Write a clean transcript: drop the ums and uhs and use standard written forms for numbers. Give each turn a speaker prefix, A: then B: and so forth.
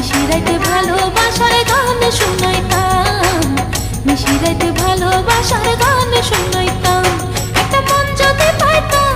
A: নিশিরাতে ভালোবাসার গান শুনাইতাম, নিশিরাতে ভালোবাসার গান শুনাইতাম। একটা মন যদি পাইতাম